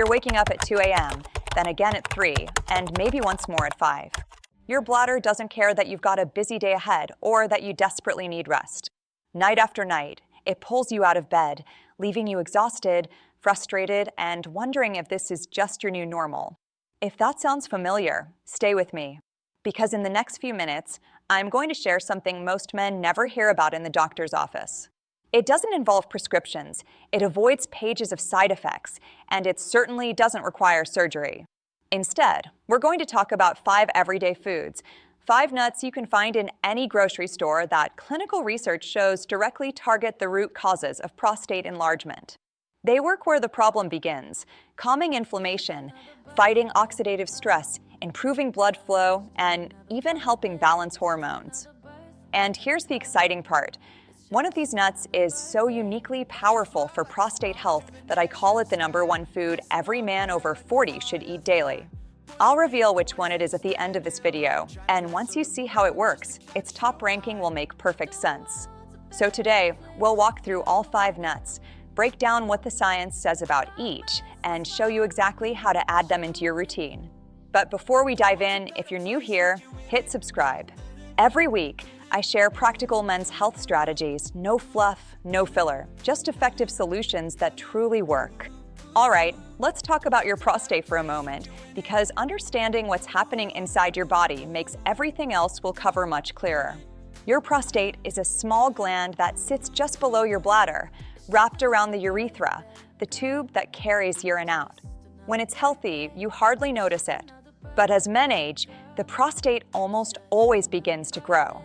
You're waking up at 2 a.m., then again at 3, and maybe once more at 5. Your bladder doesn't care that you've got a busy day ahead or that you desperately need rest. Night after night, it pulls you out of bed, leaving you exhausted, frustrated, and wondering if this is just your new normal. If that sounds familiar, stay with me, because in the next few minutes, I'm going to share something most men never hear about in the doctor's office. It doesn't involve prescriptions, it avoids pages of side effects, and it certainly doesn't require surgery. Instead, we're going to talk about 5 everyday foods, 5 nuts you can find in any grocery store that clinical research shows directly target the root causes of prostate enlargement. They work where the problem begins, calming inflammation, fighting oxidative stress, improving blood flow, and even helping balance hormones. And here's the exciting part. One of these nuts is so uniquely powerful for prostate health that I call it the #1 food every man over 40 should eat daily. I'll reveal which one it is at the end of this video, and once you see how it works, its top ranking will make perfect sense. So today, we'll walk through all 5 nuts, break down what the science says about each, and show you exactly how to add them into your routine. But before we dive in, if you're new here, hit subscribe. Every week, I share practical men's health strategies, no fluff, no filler, just effective solutions that truly work. All right, let's talk about your prostate for a moment, because understanding what's happening inside your body makes everything else we'll cover much clearer. Your prostate is a small gland that sits just below your bladder, wrapped around the urethra, the tube that carries urine out. When it's healthy, you hardly notice it. But as men age, the prostate almost always begins to grow.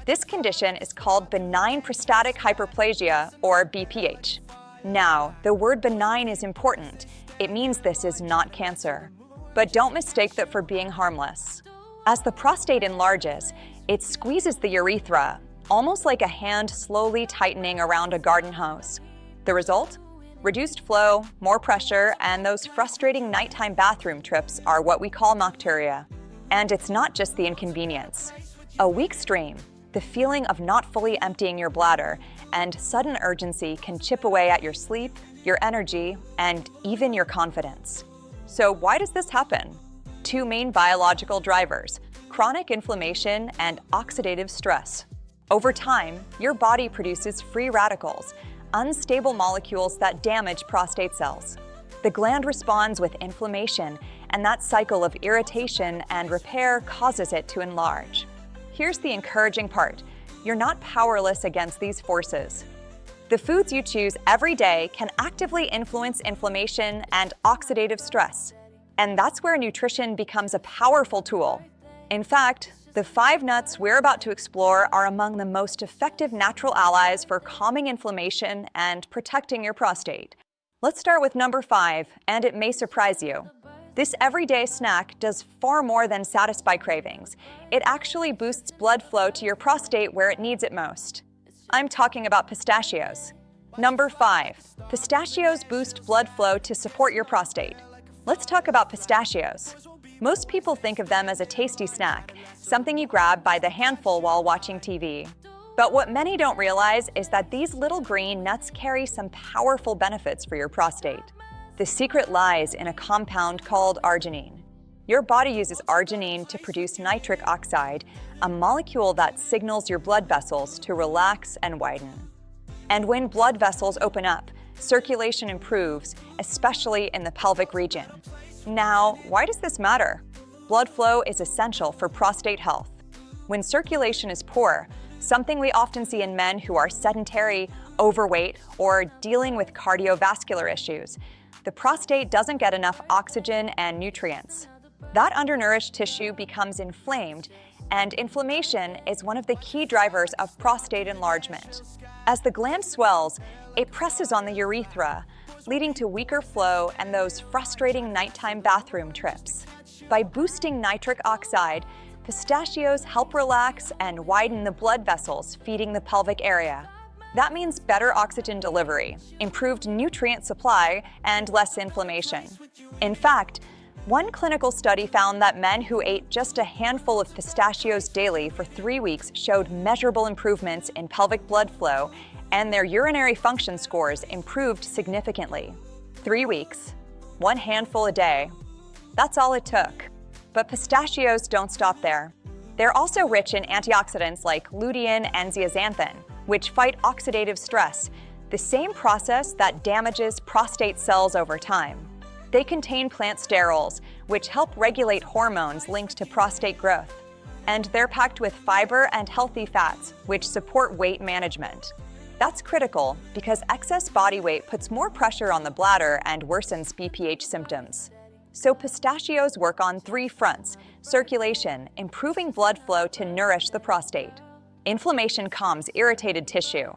This condition is called benign prostatic hyperplasia, or BPH. Now, the word benign is important. It means this is not cancer. But don't mistake that for being harmless. As the prostate enlarges, it squeezes the urethra, almost like a hand slowly tightening around a garden hose. The result? Reduced flow, more pressure, and those frustrating nighttime bathroom trips are what we call nocturia. And it's not just the inconvenience. A weak stream, the feeling of not fully emptying your bladder, and sudden urgency can chip away at your sleep, your energy, and even your confidence. So why does this happen? 2 main biological drivers, chronic inflammation and oxidative stress. Over time, your body produces free radicals, unstable molecules that damage prostate cells. The gland responds with inflammation, and that cycle of irritation and repair causes it to enlarge. Here's the encouraging part. You're not powerless against these forces. The foods you choose every day can actively influence inflammation and oxidative stress. And that's where nutrition becomes a powerful tool. In fact, the 5 nuts we're about to explore are among the most effective natural allies for calming inflammation and protecting your prostate. Let's start with number 5, and it may surprise you. This everyday snack does far more than satisfy cravings. It actually boosts blood flow to your prostate where it needs it most. I'm talking about pistachios. Number 5, pistachios boost blood flow to support your prostate. Let's talk about pistachios. Most people think of them as a tasty snack, something you grab by the handful while watching TV. But what many don't realize is that these little green nuts carry some powerful benefits for your prostate. The secret lies in a compound called arginine. Your body uses arginine to produce nitric oxide, a molecule that signals your blood vessels to relax and widen. And when blood vessels open up, circulation improves, especially in the pelvic region. Now, why does this matter? Blood flow is essential for prostate health. When circulation is poor, something we often see in men who are sedentary, overweight, or dealing with cardiovascular issues, the prostate doesn't get enough oxygen and nutrients. That undernourished tissue becomes inflamed, and inflammation is one of the key drivers of prostate enlargement. As the gland swells, it presses on the urethra, leading to weaker flow and those frustrating nighttime bathroom trips. By boosting nitric oxide, pistachios help relax and widen the blood vessels feeding the pelvic area. That means better oxygen delivery, improved nutrient supply, and less inflammation. In fact, one clinical study found that men who ate just a handful of pistachios daily for 3 weeks showed measurable improvements in pelvic blood flow, and their urinary function scores improved significantly. 3 weeks. 1 handful a day. That's all it took. But pistachios don't stop there. They're also rich in antioxidants like lutein and zeaxanthin, which fight oxidative stress, the same process that damages prostate cells over time. They contain plant sterols, which help regulate hormones linked to prostate growth. And they're packed with fiber and healthy fats, which support weight management. That's critical because excess body weight puts more pressure on the bladder and worsens BPH symptoms. So pistachios work on 3 fronts: circulation, improving blood flow to nourish the prostate; inflammation calms irritated tissue;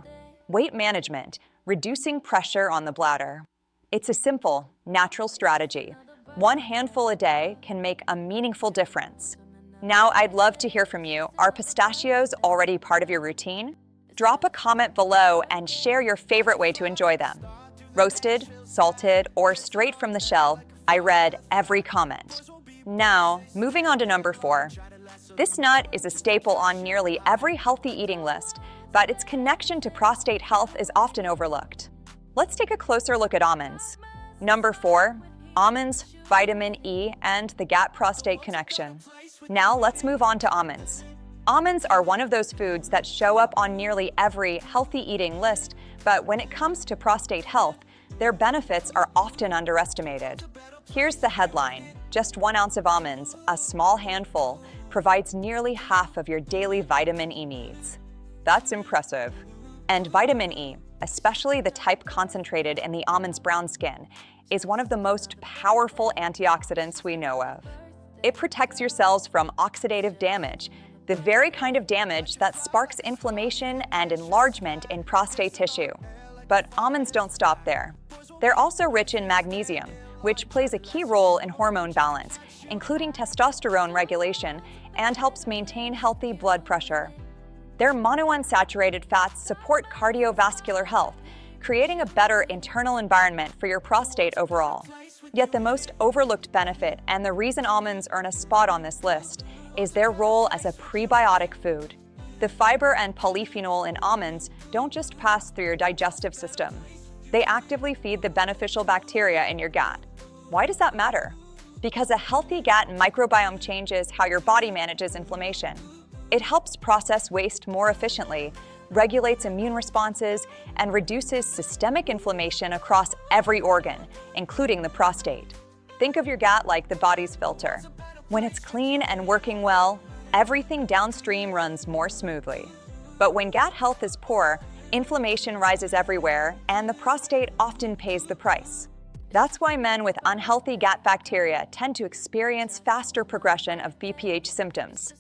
weight management, reducing pressure on the bladder. It's a simple, natural strategy. 1 handful a day can make a meaningful difference. Now, I'd love to hear from you. Are pistachios already part of your routine? Drop a comment below and share your favorite way to enjoy them. Roasted, salted, or straight from the shell, I read every comment. Now, moving on to number 4. This nut is a staple on nearly every healthy eating list, but its connection to prostate health is often overlooked. Let's take a closer look at almonds. Number 4, almonds, vitamin E, and the gut-prostate connection. Now let's move on to almonds. Almonds are one of those foods that show up on nearly every healthy eating list, but when it comes to prostate health, their benefits are often underestimated. Here's the headline: just 1 ounce of almonds, a small handful, provides nearly half of your daily vitamin E needs. That's impressive. And vitamin E, especially the type concentrated in the almond's brown skin, is one of the most powerful antioxidants we know of. It protects your cells from oxidative damage, the very kind of damage that sparks inflammation and enlargement in prostate tissue. But almonds don't stop there. They're also rich in magnesium, which plays a key role in hormone balance, including testosterone regulation, and helps maintain healthy blood pressure. Their monounsaturated fats support cardiovascular health, creating a better internal environment for your prostate overall. Yet the most overlooked benefit, and the reason almonds earn a spot on this list, is their role as a prebiotic food. The fiber and polyphenol in almonds don't just pass through your digestive system. They actively feed the beneficial bacteria in your gut. Why does that matter? Because a healthy gut microbiome changes how your body manages inflammation. It helps process waste more efficiently, regulates immune responses, and reduces systemic inflammation across every organ, including the prostate. Think of your gut like the body's filter. When it's clean and working well, everything downstream runs more smoothly. But when gut health is poor, inflammation rises everywhere, and the prostate often pays the price. That's why men with unhealthy gut bacteria tend to experience faster progression of BPH symptoms.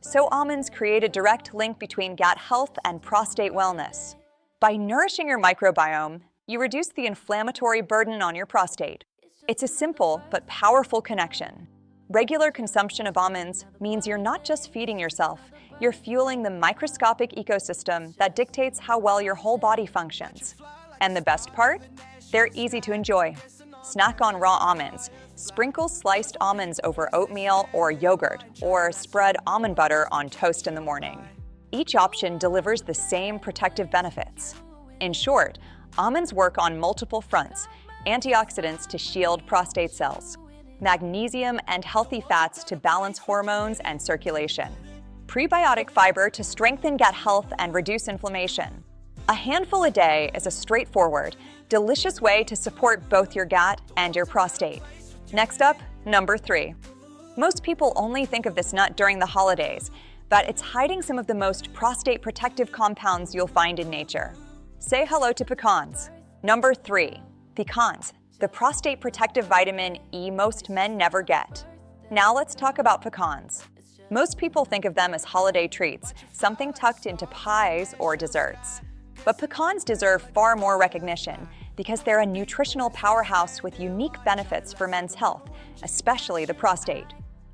So almonds create a direct link between gut health and prostate wellness. By nourishing your microbiome, you reduce the inflammatory burden on your prostate. It's a simple but powerful connection. Regular consumption of almonds means you're not just feeding yourself, you're fueling the microscopic ecosystem that dictates how well your whole body functions. And the best part? They're easy to enjoy. Snack on raw almonds. Sprinkle sliced almonds over oatmeal or yogurt, or spread almond butter on toast in the morning. Each option delivers the same protective benefits. In short, almonds work on multiple fronts: antioxidants to shield prostate cells, magnesium and healthy fats to balance hormones and circulation, prebiotic fiber to strengthen gut health and reduce inflammation. A handful a day is a straightforward, delicious way to support both your gut and your prostate. Next up, number 3. Most people only think of this nut during the holidays, but it's hiding some of the most prostate protective compounds you'll find in nature. Say hello to pecans. Number 3, pecans, the prostate protective vitamin E most men never get. Now let's talk about pecans. Most people think of them as holiday treats, something tucked into pies or desserts. But pecans deserve far more recognition because they're a nutritional powerhouse with unique benefits for men's health, especially the prostate.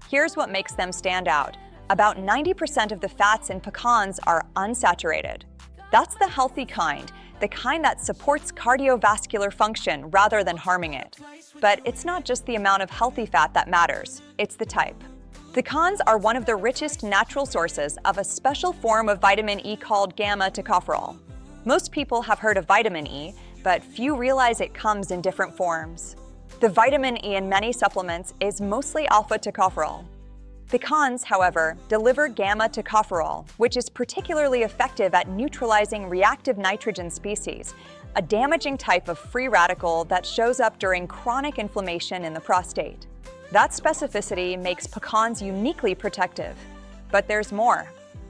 Here's what makes them stand out. About 90% of the fats in pecans are unsaturated. That's the healthy kind, the kind that supports cardiovascular function rather than harming it. But it's not just the amount of healthy fat that matters, it's the type. Pecans are one of the richest natural sources of a special form of vitamin E called gamma-tocopherol. Most people have heard of vitamin E, but few realize it comes in different forms. The vitamin E in many supplements is mostly alpha tocopherol. Pecans, however, deliver gamma tocopherol, which is particularly effective at neutralizing reactive nitrogen species, a damaging type of free radical that shows up during chronic inflammation in the prostate. That specificity makes pecans uniquely protective. But there's more.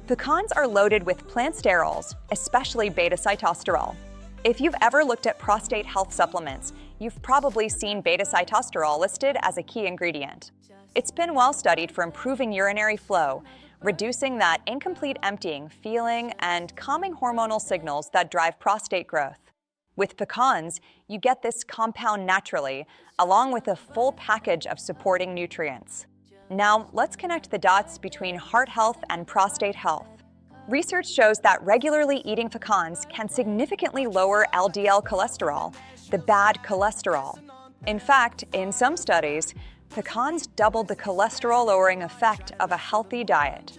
Pecans are loaded with plant sterols, especially beta-sitosterol. If you've ever looked at prostate health supplements, you've probably seen beta-sitosterol listed as a key ingredient. It's been well studied for improving urinary flow, reducing that incomplete emptying feeling, and calming hormonal signals that drive prostate growth. With pecans, you get this compound naturally, along with a full package of supporting nutrients. Now, let's connect the dots between heart health and prostate health. Research shows that regularly eating pecans can significantly lower LDL cholesterol, the bad cholesterol. In fact, in some studies, pecans doubled the cholesterol-lowering effect of a healthy diet.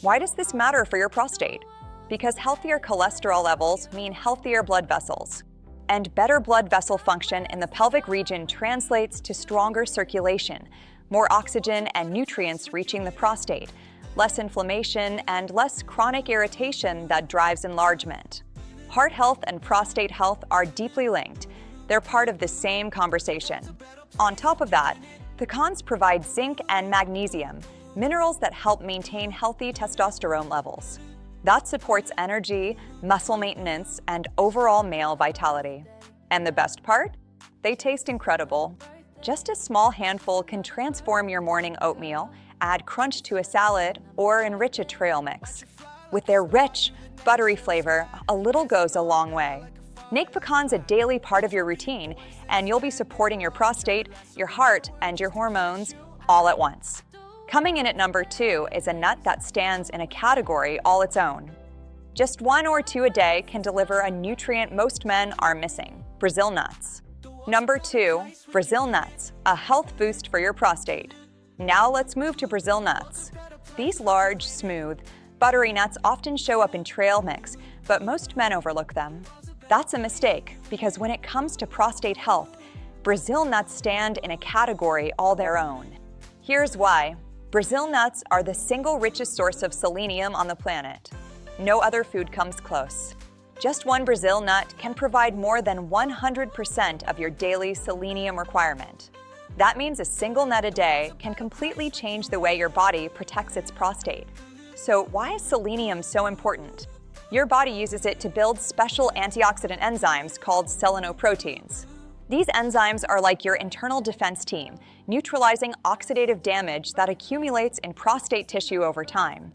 Why does this matter for your prostate? Because healthier cholesterol levels mean healthier blood vessels. And better blood vessel function in the pelvic region translates to stronger circulation, more oxygen and nutrients reaching the prostate, less inflammation, and less chronic irritation that drives enlargement. Heart health and prostate health are deeply linked. They're part of the same conversation. On top of that, pecans provide zinc and magnesium, minerals that help maintain healthy testosterone levels. That supports energy, muscle maintenance, and overall male vitality. And the best part? They taste incredible. Just a small handful can transform your morning oatmeal, add crunch to a salad, or enrich a trail mix. With their rich, buttery flavor, a little goes a long way. Make pecans a daily part of your routine, and you'll be supporting your prostate, your heart, and your hormones all at once. Coming in at number 2 is a nut that stands in a category all its own. Just 1 or 2 a day can deliver a nutrient most men are missing: Brazil nuts. Number 2, Brazil nuts, a health boost for your prostate. Now let's move to Brazil nuts. These large, smooth, buttery nuts often show up in trail mix, but most men overlook them. That's a mistake, because when it comes to prostate health, Brazil nuts stand in a category all their own. Here's why. Brazil nuts are the single richest source of selenium on the planet. No other food comes close. Just one Brazil nut can provide more than 100% of your daily selenium requirement. That means a single nut a day can completely change the way your body protects its prostate. So why is selenium so important? Your body uses it to build special antioxidant enzymes called selenoproteins. These enzymes are like your internal defense team, neutralizing oxidative damage that accumulates in prostate tissue over time.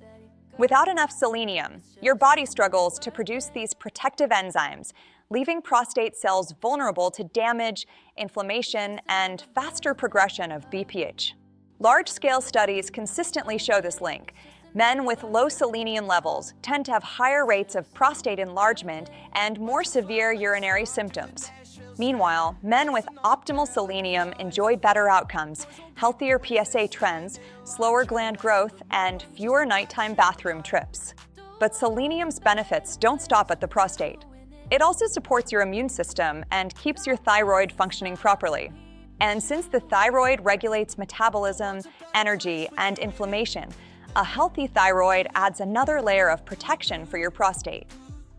Without enough selenium, your body struggles to produce these protective enzymes, leaving prostate cells vulnerable to damage, inflammation, and faster progression of BPH. Large-scale studies consistently show this link. Men with low selenium levels tend to have higher rates of prostate enlargement and more severe urinary symptoms. Meanwhile, men with optimal selenium enjoy better outcomes, healthier PSA trends, slower gland growth, and fewer nighttime bathroom trips. But selenium's benefits don't stop at the prostate. It also supports your immune system and keeps your thyroid functioning properly. And since the thyroid regulates metabolism, energy, and inflammation, a healthy thyroid adds another layer of protection for your prostate.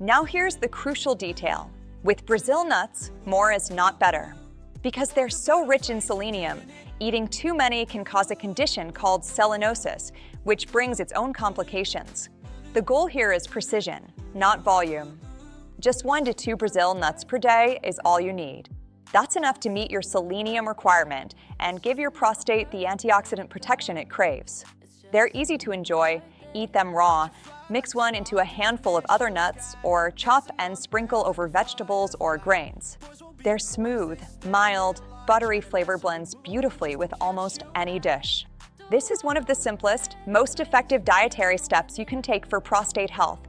Now here's the crucial detail. With Brazil nuts, more is not better. Because they're so rich in selenium, eating too many can cause a condition called selenosis, which brings its own complications. The goal here is precision, not volume. Just 1 to 2 Brazil nuts per day is all you need. That's enough to meet your selenium requirement and give your prostate the antioxidant protection it craves. They're easy to enjoy. Eat them raw, mix one into a handful of other nuts, or chop and sprinkle over vegetables or grains. They're smooth, mild, buttery flavor blends beautifully with almost any dish. This is one of the simplest, most effective dietary steps you can take for prostate health.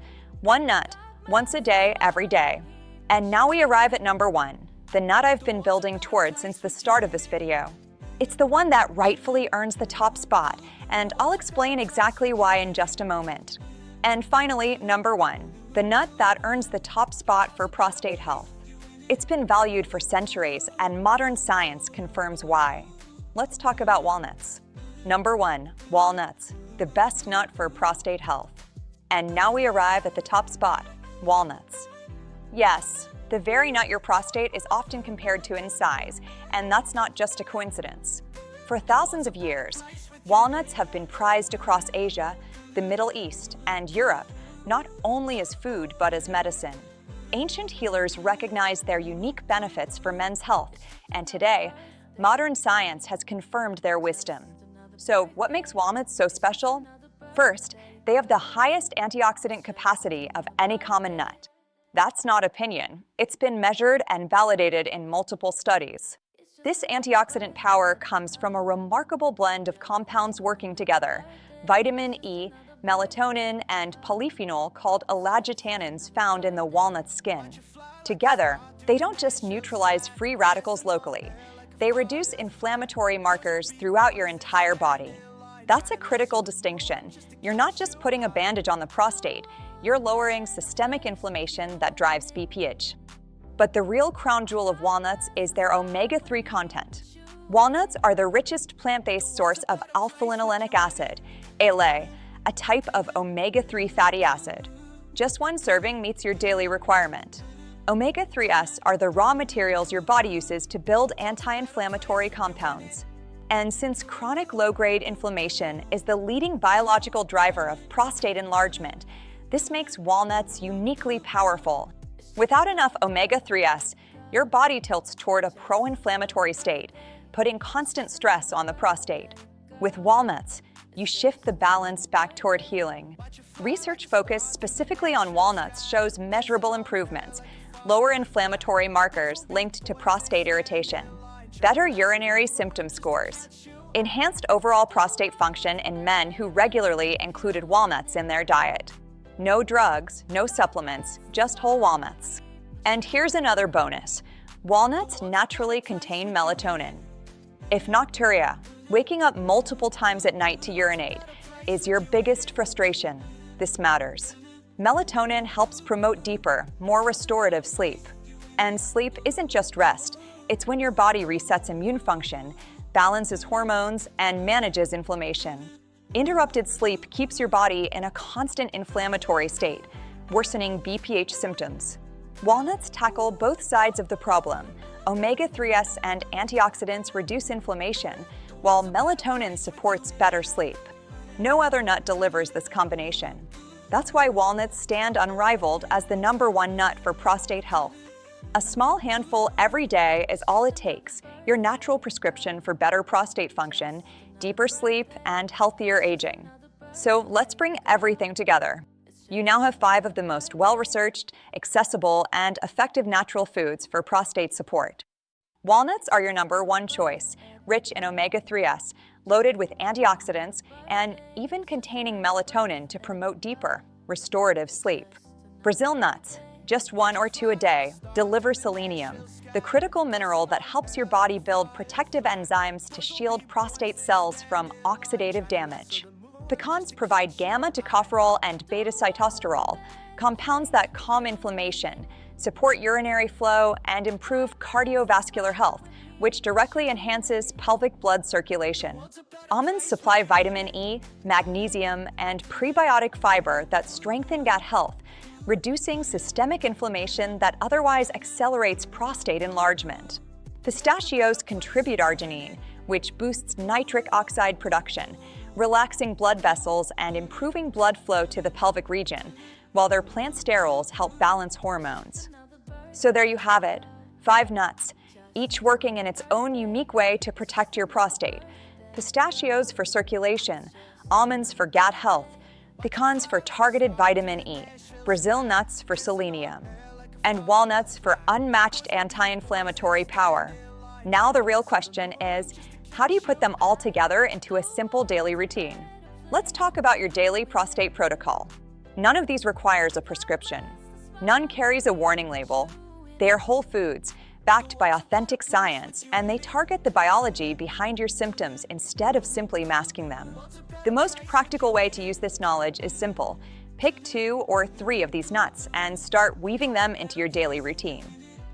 1 nut, once a day, every day. And now we arrive at number 1, the nut I've been building towards since the start of this video. It's the one that rightfully earns the top spot, and I'll explain exactly why in just a moment. And finally, number 1, the nut that earns the top spot for prostate health. It's been valued for centuries, and modern science confirms why. Let's talk about walnuts. Number 1, walnuts, the best nut for prostate health. And now we arrive at the top spot, walnuts. Yes, the very nut your prostate is often compared to in size, and that's not just a coincidence. For thousands of years, walnuts have been prized across Asia, the Middle East, and Europe, not only as food but as medicine. Ancient healers recognized their unique benefits for men's health, and today, modern science has confirmed their wisdom. So, what makes walnuts so special? First, they have the highest antioxidant capacity of any common nut. That's not opinion. It's been measured and validated in multiple studies. This antioxidant power comes from a remarkable blend of compounds working together: vitamin E, melatonin, and polyphenol called elagitannins found in the walnut's skin. Together, they don't just neutralize free radicals locally, they reduce inflammatory markers throughout your entire body. That's a critical distinction. You're not just putting a bandage on the prostate, you're lowering systemic inflammation that drives BPH. But the real crown jewel of walnuts is their omega-3 content. Walnuts are the richest plant-based source of alpha-linolenic acid, ALA, a type of omega-3 fatty acid. Just one serving meets your daily requirement. Omega-3s are the raw materials your body uses to build anti-inflammatory compounds. And since chronic low-grade inflammation is the leading biological driver of prostate enlargement, this makes walnuts uniquely powerful. Without enough omega-3s, your body tilts toward a pro-inflammatory state, putting constant stress on the prostate. With walnuts, you shift the balance back toward healing. Research focused specifically on walnuts shows measurable improvements, lower inflammatory markers linked to prostate irritation, better urinary symptom scores, enhanced overall prostate function in men who regularly included walnuts in their diet. No drugs, no supplements, just whole walnuts. And here's another bonus. Walnuts naturally contain melatonin. If nocturia, waking up multiple times at night to urinate, is your biggest frustration, this matters. Melatonin helps promote deeper, more restorative sleep. And sleep isn't just rest, it's when your body resets immune function, balances hormones, and manages inflammation. Interrupted sleep keeps your body in a constant inflammatory state, worsening BPH symptoms. Walnuts tackle both sides of the problem. Omega-3s and antioxidants reduce inflammation, while melatonin supports better sleep. No other nut delivers this combination. That's why walnuts stand unrivaled as the #1 nut for prostate health. A small handful every day is all it takes, your natural prescription for better prostate function, deeper sleep, and healthier aging. So let's bring everything together. You now have 5 of the most well-researched, accessible, and effective natural foods for prostate support. Walnuts are your #1 choice, rich in omega-3s, loaded with antioxidants, and even containing melatonin to promote deeper, restorative sleep. Brazil nuts, just 1 or 2 a day, deliver selenium, the critical mineral that helps your body build protective enzymes to shield prostate cells from oxidative damage. Pecans provide gamma-tocopherol and beta-sitosterol, compounds that calm inflammation, support urinary flow, and improve cardiovascular health, which directly enhances pelvic blood circulation. Almonds supply vitamin E, magnesium, and prebiotic fiber that strengthen gut health, reducing systemic inflammation that otherwise accelerates prostate enlargement. Pistachios contribute arginine, which boosts nitric oxide production, relaxing blood vessels and improving blood flow to the pelvic region, while their plant sterols help balance hormones. So there you have it, 5 nuts, each working in its own unique way to protect your prostate. Pistachios for circulation, almonds for gut health, pecans for targeted vitamin E, Brazil nuts for selenium, and walnuts for unmatched anti-inflammatory power. Now the real question is, how do you put them all together into a simple daily routine? Let's talk about your daily prostate protocol. None of these requires a prescription. None carries a warning label. They are whole foods, backed by authentic science, and they target the biology behind your symptoms instead of simply masking them. The most practical way to use this knowledge is simple. Pick 2 or 3 of these nuts and start weaving them into your daily routine.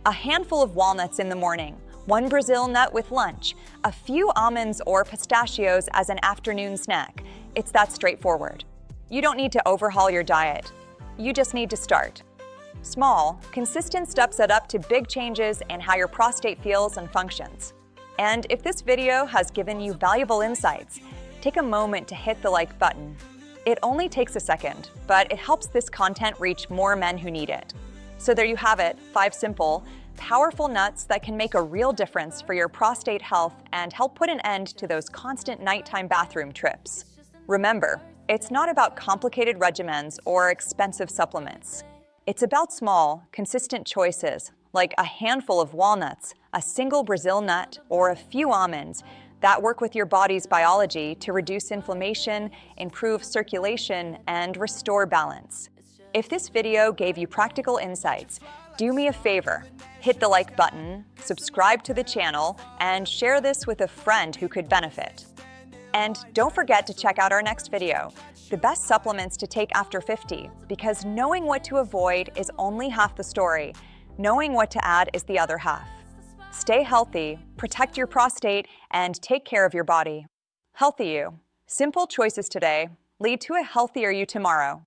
A handful of walnuts in the morning, one Brazil nut with lunch, a few almonds or pistachios as an afternoon snack. It's that straightforward. You don't need to overhaul your diet. You just need to start. Small, consistent steps add up to big changes in how your prostate feels and functions. And if this video has given you valuable insights, take a moment to hit the like button. It only takes a second, but it helps this content reach more men who need it. So there you have it, 5 simple, powerful nuts that can make a real difference for your prostate health and help put an end to those constant nighttime bathroom trips. Remember, it's not about complicated regimens or expensive supplements. It's about small, consistent choices, like a handful of walnuts, a single Brazil nut, or a few almonds that work with your body's biology to reduce inflammation, improve circulation, and restore balance. If this video gave you practical insights, do me a favor, hit the like button, subscribe to the channel, and share this with a friend who could benefit. And don't forget to check out our next video, the best supplements to take after 50, because knowing what to avoid is only half the story. Knowing what to add is the other half. Stay healthy, protect your prostate, and take care of your body. Healthy you. Simple choices today lead to a healthier you tomorrow.